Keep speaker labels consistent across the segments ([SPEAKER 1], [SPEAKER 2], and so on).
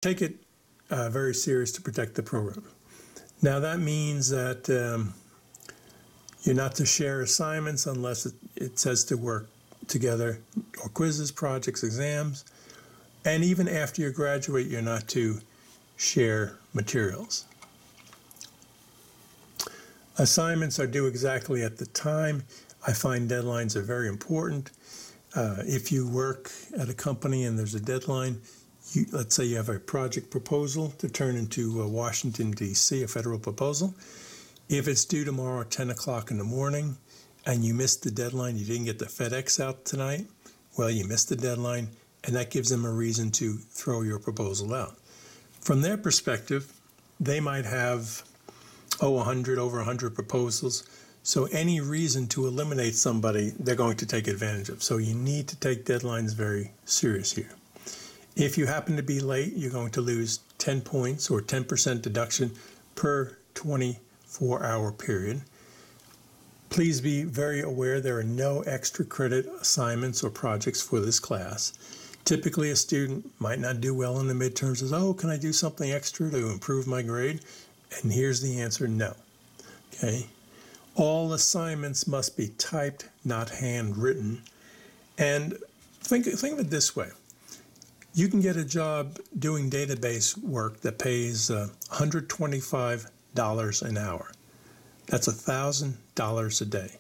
[SPEAKER 1] take it very serious to protect the program. Now that means that you're not to share assignments unless it says to work together, or quizzes, projects, exams. And even after you graduate, you're not to share materials. Assignments are due exactly at the time. I find deadlines are very important. If you work at a company and there's a deadline, let's say you have a project proposal to turn into Washington, D.C., a federal proposal. If it's due tomorrow at 10 o'clock in the morning and you missed the deadline, you didn't get the FedEx out tonight, well, you missed the deadline, and that gives them a reason to throw your proposal out. From their perspective, they might have, over 100 proposals. So any reason to eliminate somebody, they're going to take advantage of. So you need to take deadlines very serious here. If you happen to be late, you're going to lose 10 points or 10% deduction per 24-hour period. Please be very aware there are no extra credit assignments or projects for this class. Typically, a student might not do well in the midterms, says, oh, can I do something extra to improve my grade? And here's the answer, no. Okay. All assignments must be typed, not handwritten. And think of it this way. You can get a job doing database work that pays $125 an hour. That's $1,000 a day.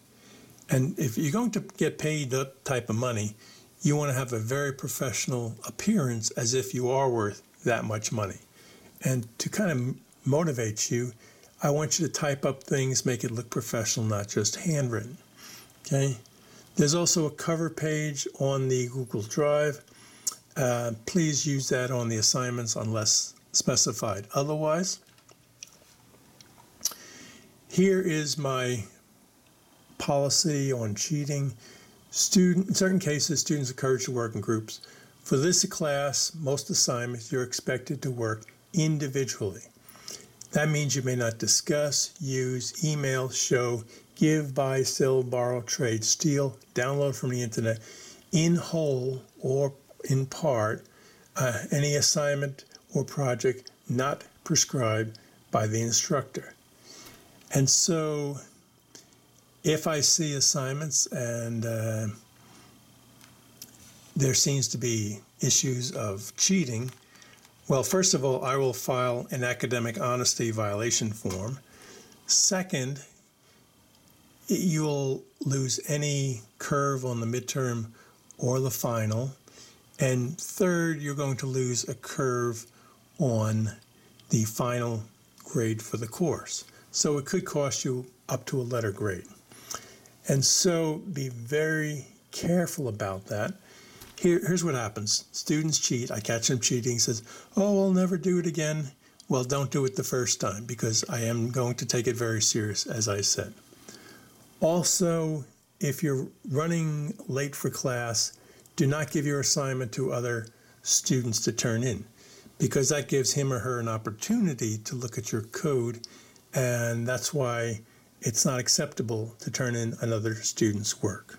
[SPEAKER 1] And if you're going to get paid that type of money, you want to have a very professional appearance as if you are worth that much money. And to kind of motivate you, I want you to type up things, make it look professional, not just handwritten. Okay? There's also a cover page on the Google Drive. Please use that on the assignments unless specified otherwise. Here is my policy on cheating. In certain cases, students are encouraged to work in groups. For this class, most assignments, you're expected to work individually. That means you may not discuss, use, email, show, give, buy, sell, borrow, trade, steal, download from the internet, in whole or in part, any assignment or project not prescribed by the instructor. And so if I see assignments and there seems to be issues of cheating, well, first of all, I will file an academic honesty violation form. Second, you'll lose any curve on the midterm or the final. And third, you're going to lose a curve on the final grade for the course. So it could cost you up to a letter grade. And so be very careful about that. Here's what happens. Students cheat. I catch them cheating. He says, oh, I'll never do it again. Well, don't do it the first time because I am going to take it very serious, as I said. Also, if you're running late for class, do not give your assignment to other students to turn in because that gives him or her an opportunity to look at your code, and that's why it's not acceptable to turn in another student's work.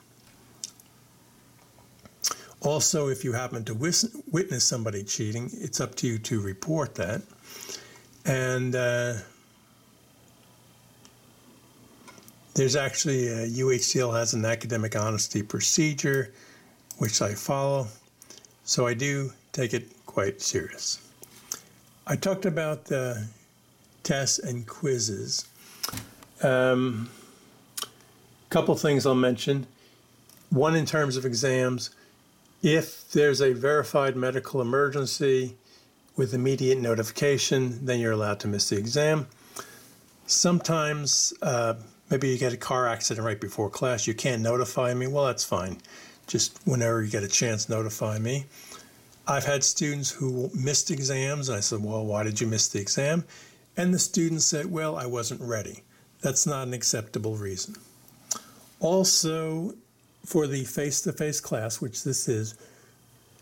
[SPEAKER 1] Also, if you happen to witness somebody cheating, it's up to you to report that. And there's actually, UHCL has an academic honesty procedure, which I follow. So I do take it quite serious. I talked about the tests and quizzes. Couple things I'll mention. One, in terms of exams, if there's a verified medical emergency with immediate notification, then you're allowed to miss the exam. Sometimes, maybe you get a car accident right before class, you can't notify me. Well, that's fine. Just whenever you get a chance, notify me. I've had students who missed exams. I said, well, why did you miss the exam? And the student said, well, I wasn't ready. That's not an acceptable reason. Also, for the face-to-face class, which this is,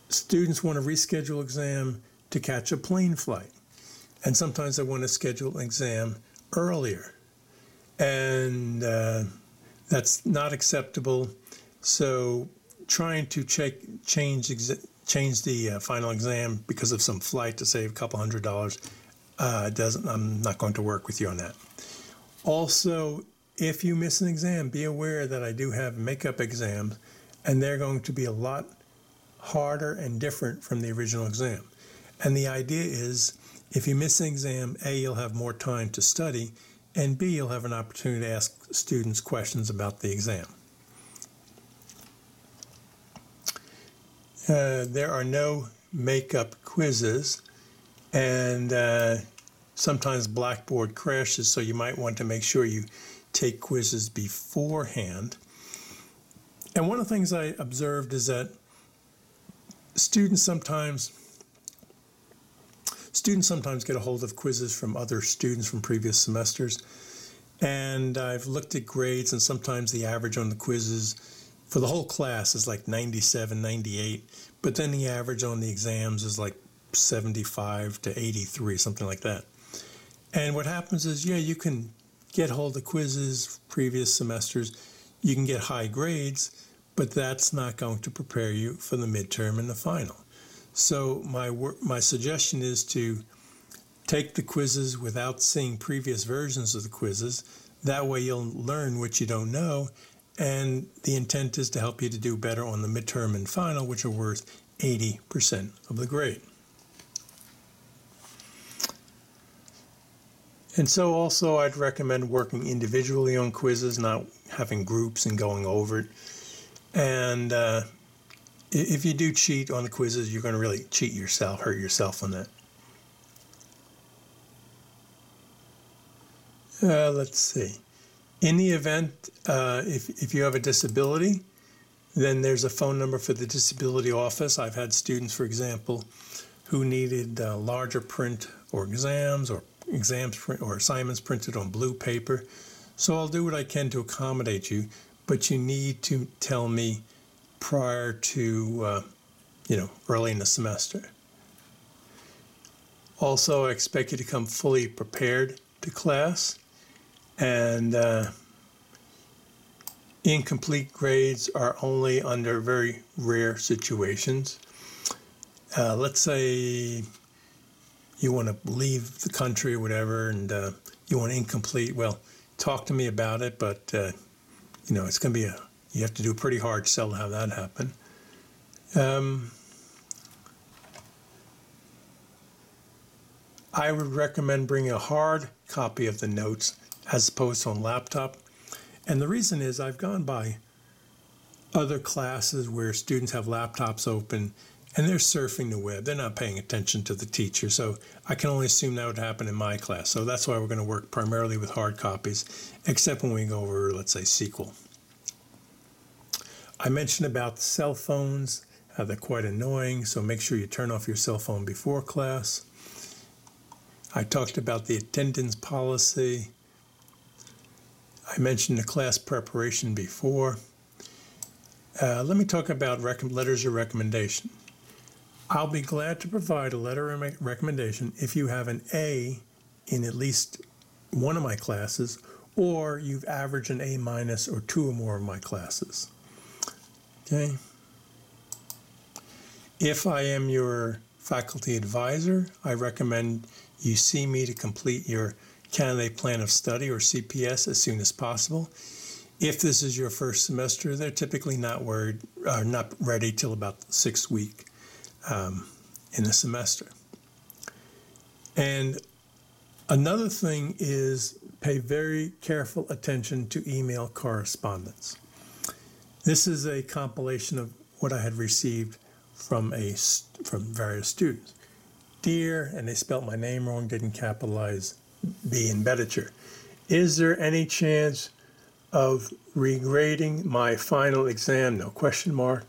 [SPEAKER 1] students want to reschedule exam to catch a plane flight. And sometimes they want to schedule an exam earlier. And that's not acceptable. So trying to change change the final exam because of some flight to save a couple $100, I'm not going to work with you on that. Also, if you miss an exam, be aware that I do have makeup exams, and they're going to be a lot harder and different from the original exam. And the idea is, if you miss an exam, A, you'll have more time to study, and B, you'll have an opportunity to ask students questions about the exam. There are no makeup quizzes, and sometimes Blackboard crashes, so you might want to make sure you take quizzes beforehand. And one of the things I observed is that students sometimes get a hold of quizzes from other students from previous semesters. And I've looked at grades, and sometimes the average on the quizzes for the whole class is like 97, 98. But then the average on the exams is like 75 to 83, something like that. And what happens is, yeah, you can get hold of quizzes previous semesters. You can get high grades, but that's not going to prepare you for the midterm and the final. So my suggestion is to take the quizzes without seeing previous versions of the quizzes. That way you'll learn what you don't know, and the intent is to help you to do better on the midterm and final, which are worth 80% of the grade. And so also I'd recommend working individually on quizzes, not having groups and going over it. And if you do cheat on the quizzes, you're going to really cheat yourself, hurt yourself on that. Let's see. In the event, if you have a disability, then there's a phone number for the disability office. I've had students, for example, who needed larger print or exams or assignments printed on blue paper. So I'll do what I can to accommodate you, but you need to tell me prior to, early in the semester. Also, I expect you to come fully prepared to class, and incomplete grades are only under very rare situations. Let's say you want to leave the country or whatever, and you want incomplete. Well, talk to me about it, but it's going to be you have to do a pretty hard sell to have that happen. I would recommend bringing a hard copy of the notes as opposed to on laptop. And the reason is I've gone by other classes where students have laptops open and they're surfing the web. They're not paying attention to the teacher. So I can only assume that would happen in my class. So that's why we're going to work primarily with hard copies, except when we go over, let's say, SQL. I mentioned about cell phones, how they're quite annoying. So make sure you turn off your cell phone before class. I talked about the attendance policy. I mentioned the class preparation before. Let me talk about letters of recommendation. I'll be glad to provide a letter of recommendation if you have an A in at least one of my classes, or you've averaged an A- or 2 or more of my classes. Okay? If I am your faculty advisor, I recommend you see me to complete your Candidate Plan of Study, or CPS, as soon as possible. If this is your first semester, they're typically not ready till about the 6th week in the semester. And another thing is pay very careful attention to email correspondence. This is a compilation of what I had received from various students. Dear, and they spelt my name wrong, didn't capitalize B in Betticher. Is there any chance of regrading my final exam? No question mark.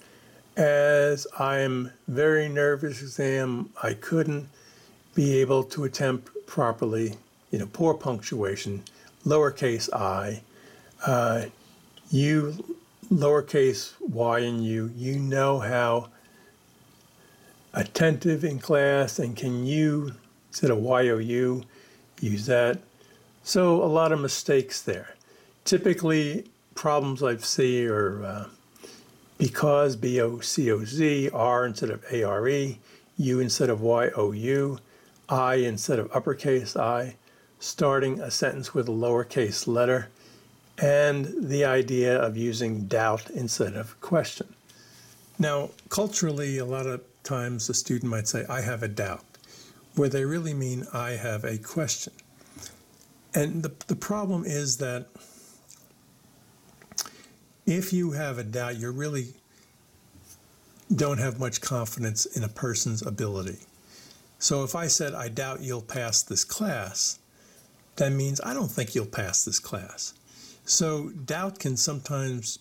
[SPEAKER 1] As I am very nervous exam, I couldn't be able to attempt properly. Poor punctuation, lowercase I, you, lowercase y and you. You know how attentive in class, and can you, instead of YOU, use that? So a lot of mistakes there. Typically, problems I see are because, B-O-C-O-Z, R instead of A-R-E, U instead of Y-O-U, I instead of uppercase I, starting a sentence with a lowercase letter, and the idea of using doubt instead of question. Now, culturally, a lot of times a student might say, I have a doubt, where they really mean I have a question. And the problem is that if you have a doubt, you really don't have much confidence in a person's ability. So if I said, I doubt you'll pass this class, that means I don't think you'll pass this class. So doubt can sometimes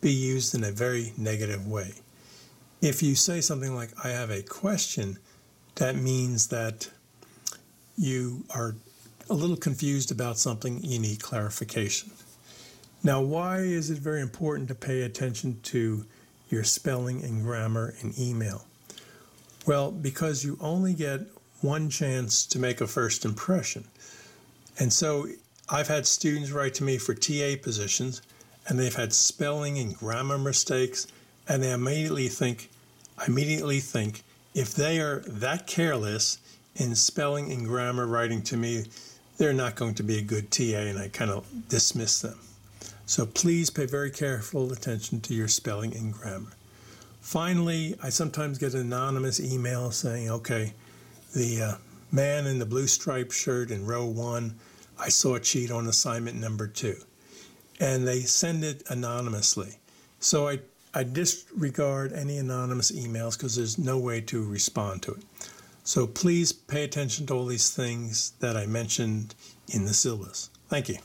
[SPEAKER 1] be used in a very negative way. If you say something like, I have a question, that means that you are a little confused about something, you need clarification. Now, why is it very important to pay attention to your spelling and grammar in email? Well, because you only get one chance to make a first impression. And so I've had students write to me for TA positions, and they've had spelling and grammar mistakes, and they immediately think, if they are that careless in spelling and grammar writing to me, they're not going to be a good TA, and I kind of dismiss them. So please pay very careful attention to your spelling and grammar. Finally, I sometimes get anonymous emails saying, okay, the man in the blue striped shirt in row 1, I saw a cheat on assignment number 2. And they send it anonymously. So I disregard any anonymous emails because there's no way to respond to it. So please pay attention to all these things that I mentioned in the syllabus. Thank you.